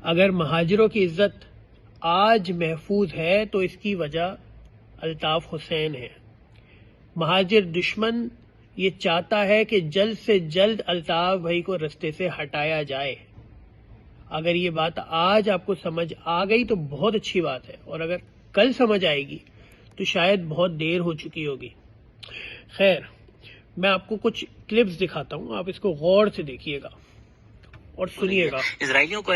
اگر مہاجروں کی عزت آج محفوظ ہے تو اس کی وجہ الطاف حسین ہے. مہاجر دشمن یہ چاہتا ہے کہ جلد سے جلد الطاف بھائی کو رستے سے ہٹایا جائے. اگر یہ بات آج آپ کو سمجھ آ گئی تو بہت اچھی بات ہے، اور اگر کل سمجھ آئے گی تو شاید بہت دیر ہو چکی ہوگی. خیر، میں آپ کو کچھ کلپس دکھاتا ہوں، آپ اس کو غور سے دیکھیے گا اور سنیے گا. اسرائیلیوں کو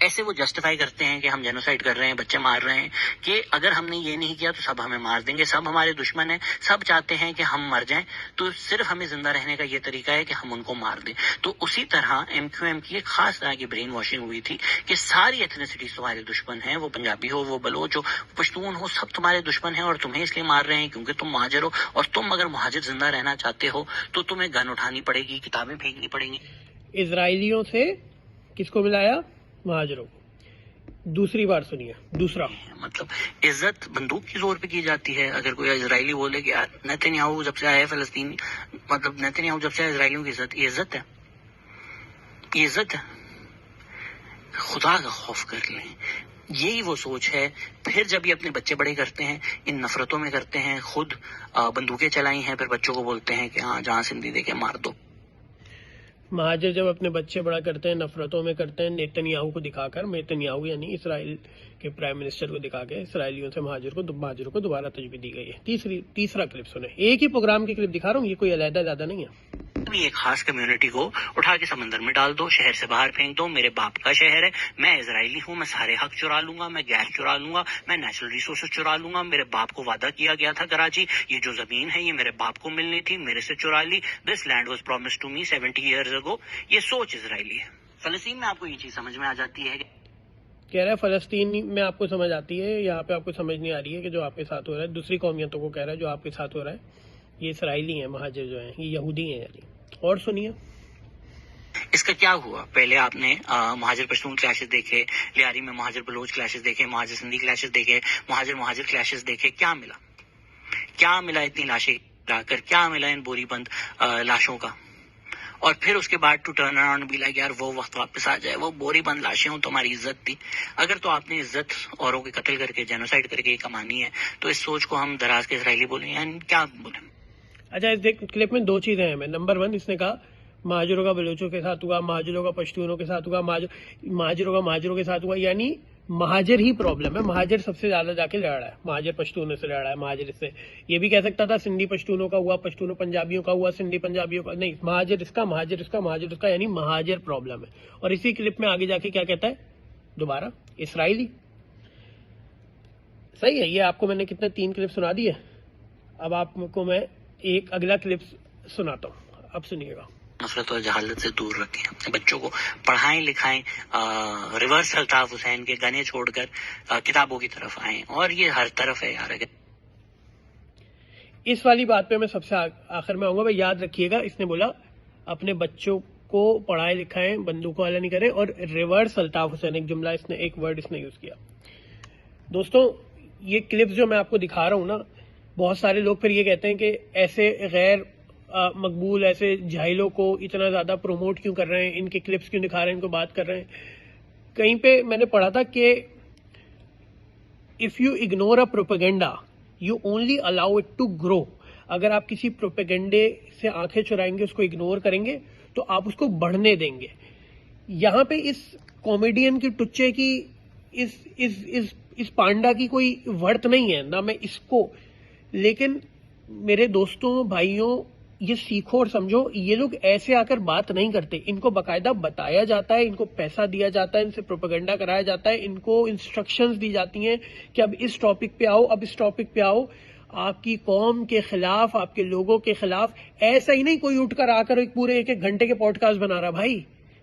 ایسے وہ جسٹیفائی کرتے ہیں کہ ہم جینوسائیڈ کر رہے ہیں، بچے مار رہے ہیں، کہ اگر ہم نے یہ نہیں کیا تو سب ہمیں مار دیں گے، سب ہمارے دشمن ہیں، سب چاہتے ہیں کہ ہم مر جائیں، تو صرف ہمیں زندہ رہنے کا یہ طریقہ ہے کہ ہم ان کو مار دیں. تو اسی طرح ایم کیو ایم کی ایک خاص طرح کی برین واشنگ ہوئی تھی کہ ساری ایتھنیسٹیز تمہارے دشمن ہیں، وہ پنجابی ہو، وہ بلوچ ہو، پشتون ہو، سب تمہارے دشمن ہیں، اور تمہیں اس لیے مار رہے ہیں کیونکہ تم مہاجر ہو، اور تم اگر مہاجر زندہ رہنا چاہتے ہو تو تمہیں گن اٹھانی پڑے گی، کتابیں پھینکنی پڑیں گی. اسرائیلیوں سے کس کو ملایا؟ مہاجروں کو. دوسری بار سنیے، دوسرا. مطلب عزت بندوق کی زور پہ کی جاتی ہے. اگر کوئی اسرائیلی بولے کہ یار نیتن جب سے آیا ہے فلسطین، مطلب نیتن جب سے آیا اسرائیلیوں کی عزت، یہ عزت ہے؟ یہ عزت ہے؟ خدا کا خوف کر لیں. یہی وہ سوچ ہے. پھر جب یہ اپنے بچے بڑے کرتے ہیں، ان نفرتوں میں کرتے ہیں، خود بندوقیں چلائی ہیں، پھر بچوں کو بولتے ہیں کہ ہاں جہاں سندھی دے کے مار دو. مہاجر جب اپنے بچے بڑا کرتے ہیں، نفرتوں میں کرتے ہیں، نیتن یاہو کو دکھا کر، نیتن یاہو یعنی اسرائیل کے پرائم منسٹر کو دکھا کے اسرائیلیوں سے مہاجروں کو دوبارہ تجویز دی گئی ہے. تیسرا کلپ سنیں. ایک ہی پروگرام کی کلپ دکھا رہا ہوں، یہ کوئی علیحدہ زیادہ نہیں ہے. بھی ایک خاص کمیونٹی کو اٹھا کے سمندر میں ڈال دو، شہر سے باہر پھینک دو. میرے باپ کا شہر ہے، میں اسرائیلی ہوں، میں سارے حق چرا لوں گا، میں گیس چرا لوں گا، میں نیچرل ریسورسز چرا لوں گا. میرے باپ کو وعدہ کیا گیا تھا کراچی، یہ جو زمین ہے یہ میرے باپ کو ملنی تھی، میرے سے چرا لی. This land was promised to me 70 years ago. یہ سوچ اسرائیلی ہے. فلسطین میں آپ کو یہ چیز سمجھ میں آ جاتی ہے. کہہ رہا ہے فلسطین میں آپ کو سمجھ آتی ہے، یہاں پہ آپ کو سمجھ نہیں آ رہی ہے کہ جو آپ کے ساتھ ہو رہا ہے. دوسری قومیتوں کو کہہ رہا ہے جو آپ کے ساتھ ہو رہا ہے یہ اسرائیلی ہیں، مہاجر جو ہیں یہ یہودی ہیں. یعنی اور سنیے. اس کا کیا ہوا؟ پہلے آپ نے مہاجر پشتون کلیشز دیکھے، لیاری میں مہاجر بلوچ کلیشز دیکھے، مہاجر سندھی کلیشز دیکھے، مہاجر کلیشز دیکھے. کیا ملا اتنی لاشیں لا کر؟ کیا ملا ان بوری بند لاشوں کا؟ اور پھر اس کے بعد ٹو ٹرن اراؤنڈ بھی لائک یار وہ وقت واپس آ جائے، وہ بوری بند لاشیں ہوں تو ہماری عزت تھی. اگر تو آپ نے عزت اوروں کے قتل کر کے جینوسائیڈ کر کے کمانی ہے تو اس سوچ کو ہم دراز کے اسرائیلی بولیں یعنی کیا بولیں؟ اچھا، اس کلپ میں دو چیزیں ہیں. نمبر 1 اس نے کہا مہاجروں کا بلوچوں کے ساتھ ہوا، مہاجروں کا پشتونوں کے ساتھ ہوا، مہاجروں کے ساتھ ہوا. یعنی مہاجر ہی پرابلم ہے، مہاجر سب سے زیادہ جا کے لڑ رہا ہے، مہاجر پشتونوں سے لڑ رہا ہے. مہاجر اس سے یہ بھی کہہ سکتا تھا سندھی پشتونوں کا ہوا، پشتونوں پنجابیوں کا ہوا، سندھی پنجابیوں کا نہیں. مہاجر اس کا یعنی مہاجر پرابلم ہے. اور اسی کلپ میں آگے جا کے کیا کہتا ہے دوبارہ؟ اسرائیلی. صحیح ہے. یہ آپ کو میں نے کتنے 3 کلپ سنا دیے. اب آپ کو میں ایک اگلا کلپ سناتا ہوں، اب سنیے گا. نفرت اور جہالت سے دور رکھیں، بچوں کو پڑھائیں لکھائیں، ریورس الطاف حسین کے گانے چھوڑ کر کتابوں کی طرف آئیں. اور یہ ہر طرف ہے یار. اس والی بات پہ میں سب سے آخر میں آؤں گا. یاد رکھیے گا، اس نے بولا اپنے بچوں کو پڑھائیں لکھائیں، بندوقوں والا نہیں کریں، اور ریورس الطاف حسین ایک جملہ ایک ورڈ اس نے یوز کیا. دوستوں، یہ کلپس جو میں آپ کو دکھا رہا ہوں نا، بہت سارے لوگ پھر یہ کہتے ہیں کہ ایسے غیر مقبول ایسے جاہلوں کو اتنا زیادہ پروموٹ کیوں کر رہے ہیں، ان کے کلپس کیوں دکھا رہے ہیں، ان کو بات کر رہے ہیں. کہیں پہ میں نے پڑھا تھا کہ if you ignore a propaganda you only allow it to grow. اگر آپ کسی پروپیگنڈے سے آنکھیں چرائیں گے، اس کو اگنور کریں گے تو آپ اس کو بڑھنے دیں گے. یہاں پہ اس کامیڈین کی ٹچے کی اس پانڈا کی کوئی ورت نہیں ہے نہ میں اس کو. لیکن میرے دوستوں بھائیوں، یہ سیکھو اور سمجھو، یہ لوگ ایسے آ کر بات نہیں کرتے. ان کو باقاعدہ بتایا جاتا ہے، ان کو پیسہ دیا جاتا ہے، ان سے پروپیگنڈا کرایا جاتا ہے، ان کو انسٹرکشنز دی جاتی ہیں کہ اب اس ٹاپک پہ آؤ، اب اس ٹاپک پہ آؤ. آپ کی قوم کے خلاف، آپ کے لوگوں کے خلاف. ایسا ہی نہیں کوئی اٹھ کر آ کر پورے 1 گھنٹے کے پوڈ کاسٹ بنا رہا. بھائی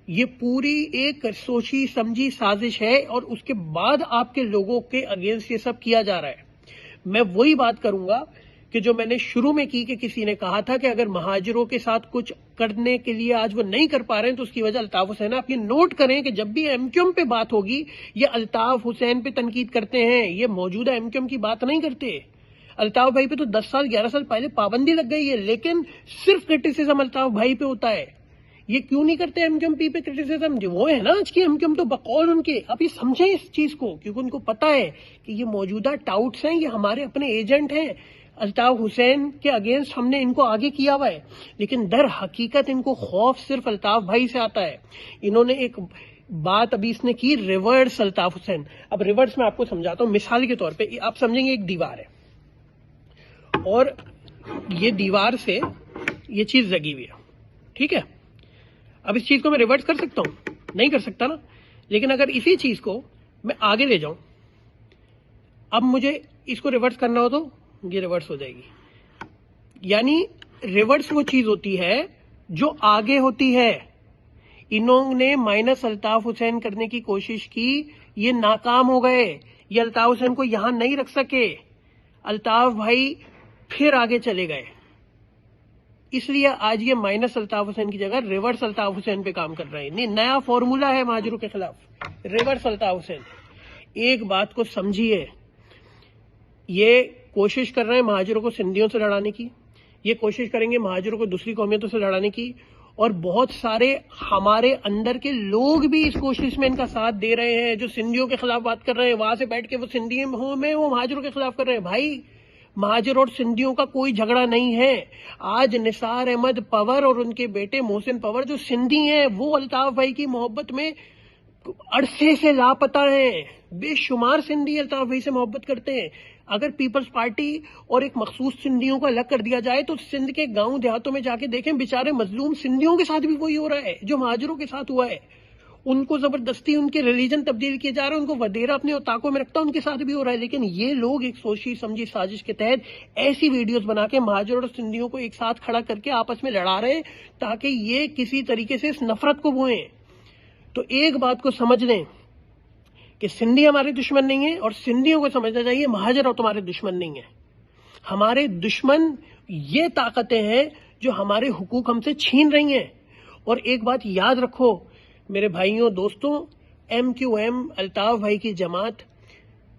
یہ پوری ایک سوچی سمجھی سازش ہے، اور اس کے بعد آپ کے لوگوں کے اگینسٹ یہ سب کیا جا رہا ہے. میں وہی بات کروں گا کہ جو میں نے شروع میں کی، کہ کسی نے کہا تھا کہ اگر مہاجروں کے ساتھ کچھ کرنے کے لیے آج وہ نہیں کر پا رہے ہیں تو اس کی وجہ الطاف حسین ہے. آپ یہ نوٹ کریں کہ جب بھی ایم کیو ایم پہ بات ہوگی یہ الطاف حسین پہ تنقید کرتے ہیں، یہ موجودہ ایم کیو ایم کی بات نہیں کرتے. الطاف بھائی پہ تو 10 سال 11 سال پہلے پابندی لگ گئی ہے، لیکن صرف کرٹیسزم الطاف بھائی پہ ہوتا ہے. یہ کیوں نہیں کرتے ایم کیو ایم پی پہ کرٹیسزم؟ وہ ہے نا آج کی ایم کیو ایم تو بقول ان کے. آپ یہ سمجھیں اس چیز کو، کیونکہ ان کو پتا ہے کہ یہ موجودہ ٹاؤٹس ہیں، یہ ہمارے اپنے ایجنٹ ہیں. الطاف حسین کے اگینسٹ ہم نے ان کو آگے کیا ہوا ہے، لیکن در حقیقت ان کو خوف صرف الطاف بھائی سے آتا ہے. انہوں نے ایک بات ابھی اس نے کی، ریورس الطاف حسین. اب ریورس میں آپ کو سمجھاتا ہوں. مثال کے طور پہ آپ سمجھیں گے ایک دیوار ہے اور یہ دیوار سے یہ چیز لگی ہوئی ہے، ٹھیک ہے. اب اس چیز کو میں ریورس کر سکتا ہوں؟ نہیں کر سکتا نا. لیکن اگر اسی چیز کو میں آگے لے جاؤں، اب مجھے اس کو ریورس کرنا ہو تو یہ ریورس ہو جائے گی. یعنی ریورس وہ چیز ہوتی ہے جو آگے ہوتی ہے. انہوں نے مائنس الطاف حسین کرنے کی کوشش کی، یہ ناکام ہو گئے. یہ الطاف حسین کو یہاں نہیں رکھ سکے. الطاف بھائی پھر آگے چلے گئے. اس لیے آج یہ مائنس الطاف حسین کی جگہ ریورس الطاف حسین پہ کام کر رہے ہیں. نہیں، نیا فارمولا ہے مہاجروں کے خلاف، ریورس الطاف حسین. ایک بات کو سمجھیے، یہ کوشش کر رہے ہیں مہاجروں کو سندھیوں سے لڑانے کی، یہ کوشش کریں گے مہاجروں کو دوسری قومیتوں سے لڑانے کی، اور بہت سارے ہمارے اندر کے لوگ بھی اس کوشش میں ان کا ساتھ دے رہے ہیں. جو سندھیوں کے خلاف بات کر رہے ہیں، وہاں سے بیٹھ کے وہ سندھیوں میں وہ مہاجروں کے خلاف کر رہے ہیں. بھائی مہاجر اور سندھیوں کا کوئی جھگڑا نہیں ہے. آج نثار احمد پور اور ان کے بیٹے محسن پور جو سندھی ہیں، وہ الطاف بھائی کی محبت میں عرصے سے لاپتہ ہیں. بے شمار سندھی الطاف بھائی سے محبت کرتے ہیں. اگر پیپلز پارٹی اور ایک مخصوص سندھیوں کو الگ کر دیا جائے تو سندھ کے گاؤں دیہاتوں میں جا کے دیکھیں، بیچارے مظلوم سندھیوں کے ساتھ بھی وہی ہو رہا ہے جو مہاجروں کے ساتھ ہوا ہے. ان کو زبردستی ان کے ریلیجن تبدیل کیے جا رہے ہیں، ان کو ودیرا اپنے اوتاقوں میں رکھتا، ان کے ساتھ بھی ہو رہا ہے. لیکن یہ لوگ ایک سوچی سمجھی سازش کے تحت ایسی ویڈیوز بنا کے مہاجر اور سندھیوں کو ایک ساتھ کھڑا کر کے آپس میں لڑا رہے ہیں تاکہ یہ کسی طریقے سے اس نفرت کو بوئیں. تو ایک بات کو سمجھ لیں کہ سندھی ہمارے دشمن نہیں ہیں، اور سندھیوں کو سمجھنا چاہیے مہاجر اور تمہارے دشمن نہیں ہیں. ہمارے دشمن یہ طاقتیں ہیں جو ہمارے حقوق ہم سے چھین رہی ہیں. اور ایک بات یاد رکھو میرے بھائیوں دوستوں، ایم کیو ایم الطاف بھائی کی جماعت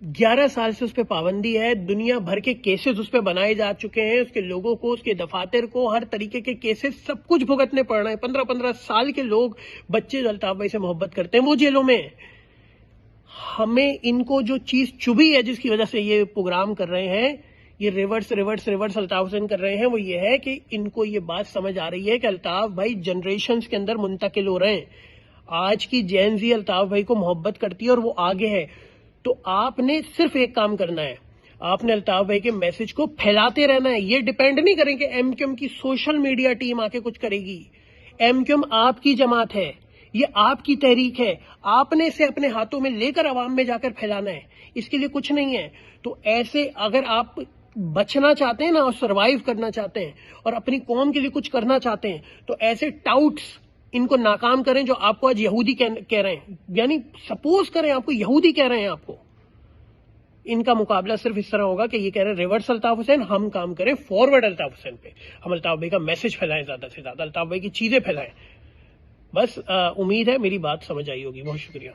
11 سال سے اس پہ پابندی ہے. دنیا بھر کے کیسز اس پہ بنائے جا چکے ہیں، اس کے لوگوں کو، اس کے دفاتر کو، ہر طریقے کے کیسز سب کچھ بھگتنے پڑ رہے ہیں. 15 سال کے لوگ، بچے جو الطاف بھائی سے محبت کرتے ہیں وہ جیلوں میں. ہمیں ان کو جو چیز چبھی ہے جس کی وجہ سے یہ پروگرام کر رہے ہیں، یہ ریورس الطاف حسین کر رہے ہیں، وہ یہ ہے کہ ان کو یہ بات سمجھ آ رہی ہے کہ الطاف بھائی جنریشنز کے اندر منتقل ہو رہے ہیں. آج کی جین زی الطاف بھائی کو محبت کرتی ہے اور وہ آگے ہے. تو آپ نے صرف ایک کام کرنا ہے، آپ نے الطاف بھائی کے میسج کو پھیلاتے رہنا ہے. یہ ڈیپینڈ نہیں کریں کہ ایم کیو ایم کی سوشل میڈیا ٹیم آ کے کچھ کرے گی. ایم کیو ایم آپ کی جماعت ہے، یہ آپ کی تحریک ہے. آپ نے اسے اپنے ہاتھوں میں لے کر عوام میں جا کر پھیلانا ہے. اس کے لیے کچھ نہیں ہے. تو ایسے اگر آپ بچنا چاہتے ہیں نا اور سروائیو کرنا چاہتے ہیں اور اپنی قوم کے لیے کچھ کرنا چاہتے ہیں، تو ایسے ٹاؤٹس ان کو ناکام کریں جو آپ کو آج یہودی کہہ رہے ہیں. یعنی سپوز کریں آپ کو یہودی کہہ رہے ہیں، آپ کو ان کا مقابلہ صرف اس طرح ہوگا کہ یہ کہہ رہے ہیں ریورس الطاف حسین، ہم کام کریں فارورڈ الطاف حسین پہ. ہم الطاف بھائی کا میسج پھیلائیں، زیادہ سے زیادہ الطاف بھائی کی چیزیں پھیلائیں. بس امید ہے میری بات سمجھ آئی ہوگی. بہت شکریہ.